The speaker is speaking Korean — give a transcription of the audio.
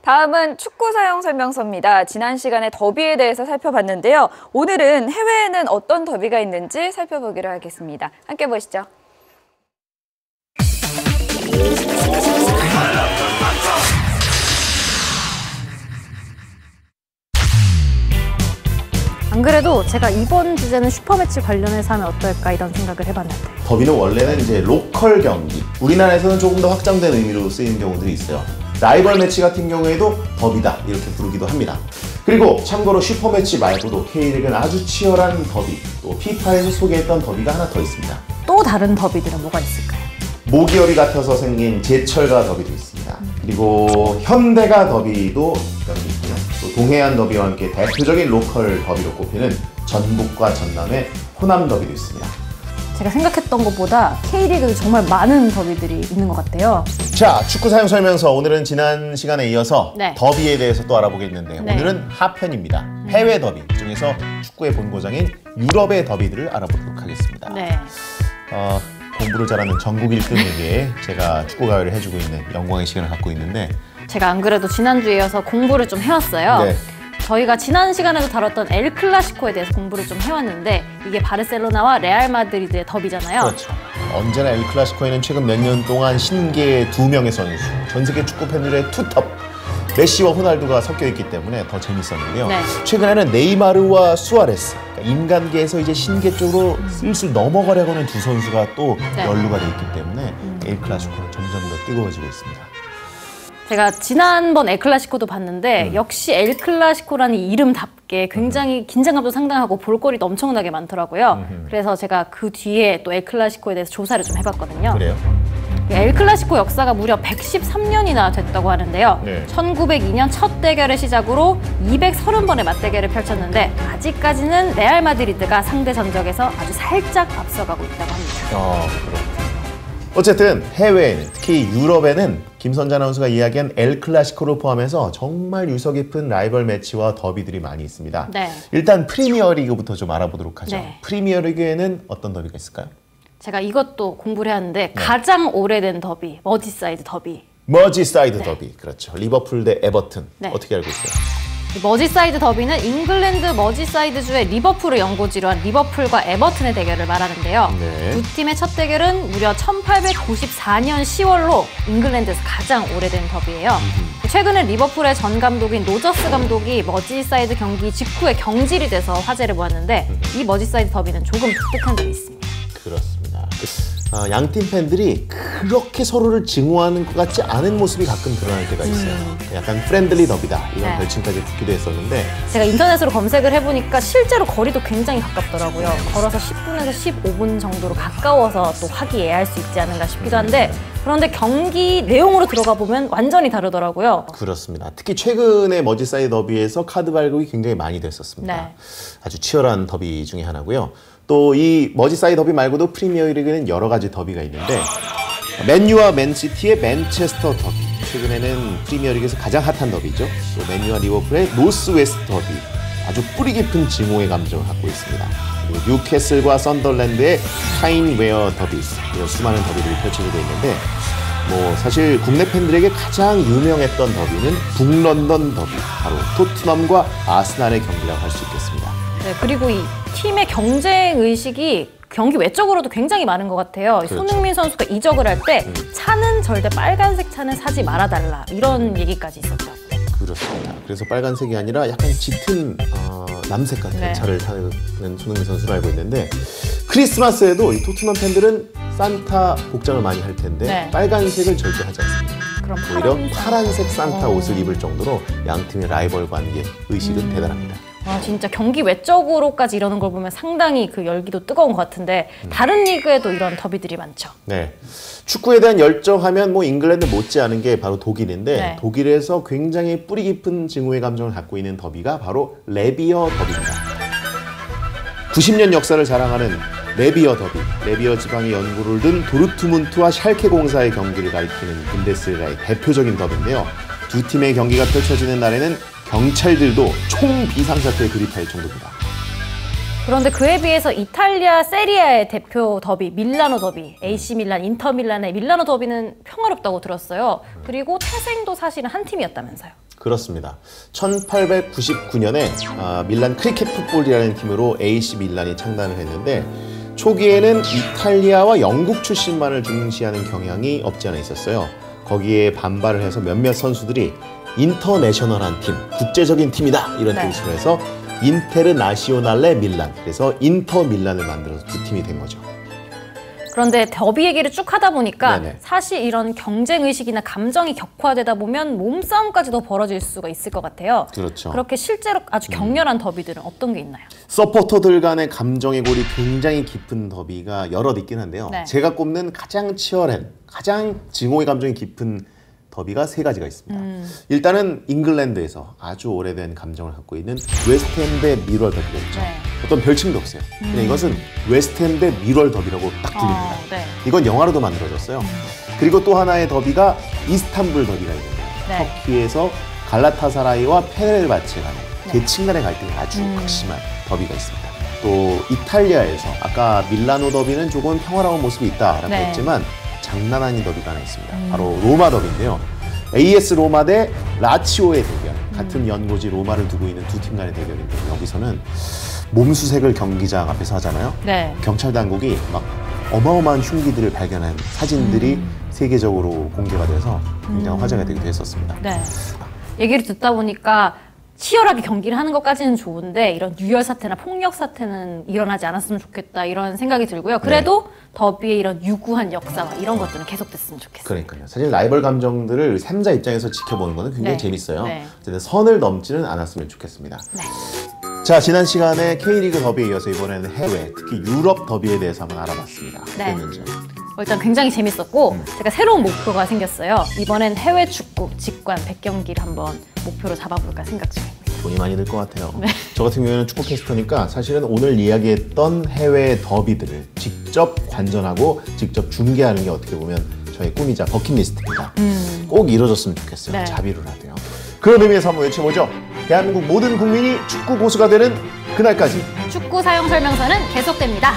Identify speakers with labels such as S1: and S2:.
S1: 다음은 축구 사용 설명서입니다. 지난 시간에 더비에 대해서 살펴봤는데요. 오늘은 해외에는 어떤 더비가 있는지 살펴보기로 하겠습니다. 함께 보시죠.
S2: 안 그래도 제가 이번 주제는 슈퍼매치 관련해서 하면 어떨까 이런 생각을 해봤는데,
S3: 더비는 원래는 이제 로컬 경기, 우리나라에서는 조금 더 확장된 의미로 쓰이는 경우들이 있어요. 라이벌 매치 같은 경우에도 더비다 이렇게 부르기도 합니다. 그리고 참고로 슈퍼매치 말고도 K리그는 아주 치열한 더비, 또 피파에서 소개했던 더비가 하나 더 있습니다.
S2: 또 다른 더비들은 뭐가 있을까요?
S3: 모기열이 같아서 생긴 제철가 더비도 있습니다. 그리고 현대가 더비도 여기 있고요. 또 동해안 더비와 함께 대표적인 로컬 더비로 꼽히는 전북과 전남의 호남 더비도 있습니다.
S2: 제가 생각했던 것보다 K리그도 정말 많은 더비들이 있는 것 같아요.
S3: 자, 축구 사용 설명서. 오늘은 지난 시간에 이어서
S2: 네.
S3: 더비에 대해서 또 알아보겠는데,
S2: 네.
S3: 오늘은 하편입니다. 해외 더비 중에서 축구의 본고장인 유럽의 더비들을 알아보도록 하겠습니다.
S2: 네.
S3: 공부를 잘하는 전국 1등에게 제가 축구 가요를 해주고 있는 영광의 시간을 갖고 있는데,
S2: 제가 안 그래도 지난주에 이어서 공부를 좀 해왔어요.
S3: 네.
S2: 저희가 지난 시간에도 다뤘던 엘 클라시코에 대해서 공부를 좀 해왔는데, 이게 바르셀로나와 레알 마드리드의 더비잖아요.
S3: 그렇죠. 언제나 엘 클라시코에는 최근 몇 년 동안 신기의 두 명의 선수, 전 세계 축구 팬들의 투톱, 메시와 호날두가 섞여 있기 때문에 더 재밌었는데요.
S2: 네.
S3: 최근에는 네이마르와 수아레스, 그러니까 인간계에서 이제 신계 쪽으로 슬슬 넘어가려고 하는 두 선수가 또
S2: 네.
S3: 연루가 돼 있기 때문에 엘 클라시코는 점점 더 뜨거워지고 있습니다.
S2: 제가 지난번 엘 클라시코도 봤는데 역시 엘 클라시코라는 이름답게 굉장히 긴장감도 상당하고 볼거리도 엄청나게 많더라고요. 그래서 제가 그 뒤에 또 엘 클라시코에 대해서 조사를 좀 해봤거든요.
S3: 그래요?
S2: 엘 클라시코 역사가 무려 113년이나 됐다고 하는데요.
S3: 네.
S2: 1902년 첫 대결을 시작으로 230번의 맞대결을 펼쳤는데, 아직까지는 레알 마드리드가 상대 전적에서 아주 살짝 앞서가고 있다고 합니다.
S3: 그렇군요. 어쨌든 해외에는, 특히 유럽에는 김선재 아나운서가 이야기한 엘 클라시코를 포함해서 정말 유서 깊은 라이벌 매치와 더비들이 많이 있습니다.
S2: 네.
S3: 일단 프리미어 리그부터 좀 알아보도록 하죠.
S2: 네.
S3: 프리미어 리그에는 어떤 더비가 있을까요?
S2: 제가 이것도 공부를 해왔는데 가장 오래된 더비, 머지사이드 더비.
S3: 머지사이드 더비, 그렇죠. 리버풀 대 에버튼.
S2: 네.
S3: 어떻게 알고 있어요?
S2: 이 머지사이드 더비는 잉글랜드 머지사이드주의 리버풀을 연고지로 한 리버풀과 에버튼의 대결을 말하는데요.
S3: 네.
S2: 두 팀의 첫 대결은 무려 1894년 10월로 잉글랜드에서 가장 오래된 더비예요. 최근에 리버풀의 전 감독인 로저스 감독이 머지사이드 경기 직후에 경질이 돼서 화제를 모았는데, 이 머지사이드 더비는 조금 독특한 점이 있습니다.
S3: 그렇습니다. 양팀 팬들이 그렇게 서로를 증오하는 것 같지 않은 모습이 가끔 드러날 때가 있어요. 약간 프렌들리 더비다, 이런
S2: 네.
S3: 별칭까지 붙기도 했었는데,
S2: 제가 인터넷으로 검색을 해보니까 실제로 거리도 굉장히 가깝더라고요. 걸어서 10분에서 15분 정도로 가까워서 또 화기애애할 수 있지 않은가 싶기도 한데, 그런데 경기 내용으로 들어가 보면 완전히 다르더라고요.
S3: 그렇습니다. 특히 최근에 머지사이드 더비에서 카드 발급이 굉장히 많이 됐었습니다.
S2: 네.
S3: 아주 치열한 더비 중에 하나고요. 또 이 머지사이드 더비 말고도 프리미어 리그는 여러 가지 더비가 있는데, 맨유와 맨시티의 맨체스터 더비, 최근에는 프리미어 리그에서 가장 핫한 더비죠. 또 맨유와 리버풀의 노스웨스트 더비, 아주 뿌리 깊은 증오의 감정을 갖고 있습니다. 그리고 뉴캐슬과 썬더랜드의 타인웨어 더비, 이런 수많은 더비들이 펼쳐지고 있는데, 사실 국내 팬들에게 가장 유명했던 더비는 북런던 더비, 바로 토트넘과 아스날의 경기라고 할 수 있겠습니다.
S2: 네, 그리고 이 팀의 경쟁 의식이 경기 외적으로도 굉장히 많은 것 같아요.
S3: 그렇죠.
S2: 손흥민 선수가 이적을 할 때 차는 절대 빨간색 차는 사지 말아달라, 이런 얘기까지 있었죠.
S3: 그렇습니다. 그래서 빨간색이 아니라 약간 짙은 남색 같은
S2: 네.
S3: 차를 타는 손흥민 선수로 알고 있는데, 크리스마스에도 이 토트넘 팬들은 산타 복장을 많이 할 텐데
S2: 네.
S3: 빨간색을 절대 하지 않습니다.
S2: 그럼
S3: 오히려 파란색 산타 옷을 입을 정도로 양 팀의 라이벌 관계 의식은 대단합니다.
S2: 진짜 경기 외적으로까지 이러는 걸 보면 상당히 그 열기도 뜨거운 것 같은데, 다른 리그에도 이런 더비들이 많죠.
S3: 네, 축구에 대한 열정하면 잉글랜드 못지않은 게 바로 독일인데,
S2: 네.
S3: 독일에서 굉장히 뿌리 깊은 증오의 감정을 갖고 있는 더비가 바로 레비어 더비입니다. 90년 역사를 자랑하는 레비어 더비, 레비어 지방에 연고를 둔 도르트문트와 샬케 공사의 경기를 가리키는 분데스리가의 대표적인 더비인데요. 두 팀의 경기가 펼쳐지는 날에는 경찰들도 총 비상사태에 돌입할 정도입니다.
S2: 그런데 그에 비해서 이탈리아 세리아의 대표 더비 밀라노 더비, AC 밀란, 인터 밀란의 밀라노 더비는 평화롭다고 들었어요. 그리고 태생도 사실은 한 팀이었다면서요.
S3: 그렇습니다. 1899년에 밀란 크리켓 풋볼이라는 팀으로 AC 밀란이 창단을 했는데 초기에는 이탈리아와 영국 출신만을 중시하는 경향이 없지 않아 있었어요. 거기에 반발을 해서 몇몇 선수들이 인터내셔널한 팀, 국제적인 팀이다 이런
S2: 네.
S3: 뜻으로 해서 인테르나시오날레 밀란, 그래서 인터 밀란을 만들어서 두 팀이 된 거죠.
S2: 그런데 더비 얘기를 쭉 하다 보니까
S3: 네네.
S2: 사실 이런 경쟁의식이나 감정이 격화되다 보면 몸싸움까지 더 벌어질 수가 있을 것 같아요.
S3: 그렇죠.
S2: 그렇게 실제로 아주 격렬한 더비들은 어떤 게 있나요?
S3: 서포터들 간의 감정의 골이 굉장히 깊은 더비가 여럿 있긴 한데요.
S2: 네.
S3: 제가 꼽는 가장 치열한, 가장 증오의 감정이 깊은 더비가 세 가지가 있습니다. 일단은 잉글랜드에서 아주 오래된 감정을 갖고 있는 웨스트햄 대 밀월 더비가 있죠.
S2: 네.
S3: 어떤 별칭도 없어요. 그냥 이것은 웨스트햄 대 밀월 더비라고 딱 불립니다.
S2: 네.
S3: 이건 영화로도 만들어졌어요. 그리고 또 하나의 더비가 이스탄불 더비가 있는데요.
S2: 네.
S3: 터키에서 갈라타사라이와 페네르바체 간의
S2: 네.
S3: 계층 간의 갈등이 아주 극심한 더비가 있습니다. 또 이탈리아에서 아까 밀라노 더비는 조금 평화로운 모습이 있다라고
S2: 네.
S3: 했지만 장난 아닌 더비가 하나 있습니다. 바로 로마 더비인데요. AS 로마 대 라치오의 대결. 같은 연고지 로마를 두고 있는 두 팀 간의 대결인데 여기서는 몸수색을 경기장 앞에서 하잖아요.
S2: 네.
S3: 경찰 당국이 막 어마어마한 흉기들을 발견한 사진들이 세계적으로 공개가 돼서 굉장히 화제가 되기도 했었습니다.
S2: 네. 얘기를 듣다 보니까 치열하게 경기를 하는 것까지는 좋은데 이런 유혈 사태나 폭력 사태는 일어나지 않았으면 좋겠다 이런 생각이 들고요. 그래도 더비의 이런 유구한 역사와 이런 것들은 계속됐으면 좋겠어요.
S3: 그러니까요. 사실 라이벌 감정들을 삼자 입장에서 지켜보는 거는 굉장히
S2: 네.
S3: 재밌어요.
S2: 네.
S3: 어쨌든 선을 넘지는 않았으면 좋겠습니다.
S2: 네.
S3: 자, 지난 시간에 K리그 더비에 이어서 이번에는 해외, 특히 유럽 더비에 대해서 한번 알아봤습니다.
S2: 네.
S3: 어땠는지.
S2: 일단 굉장히 재밌었고 제가 새로운 목표가 생겼어요. 이번엔 해외 축구 직관 100경기를 한번 목표로 잡아볼까 생각 중입니다.
S3: 돈이 많이 들 것 같아요.
S2: 네.
S3: 저 같은 경우에는 축구 캐스터니까 사실은 오늘 이야기했던 해외 더비들을 직접 관전하고 직접 중계하는 게 어떻게 보면 저의 꿈이자 버킷리스트입니다. 꼭 이루어졌으면 좋겠어요.
S2: 네.
S3: 자비로라도요. 그런 의미에서 한번 외쳐보죠. 대한민국 모든 국민이 축구 고수가 되는 그날까지.
S2: 축구 사용 설명서는 계속됩니다.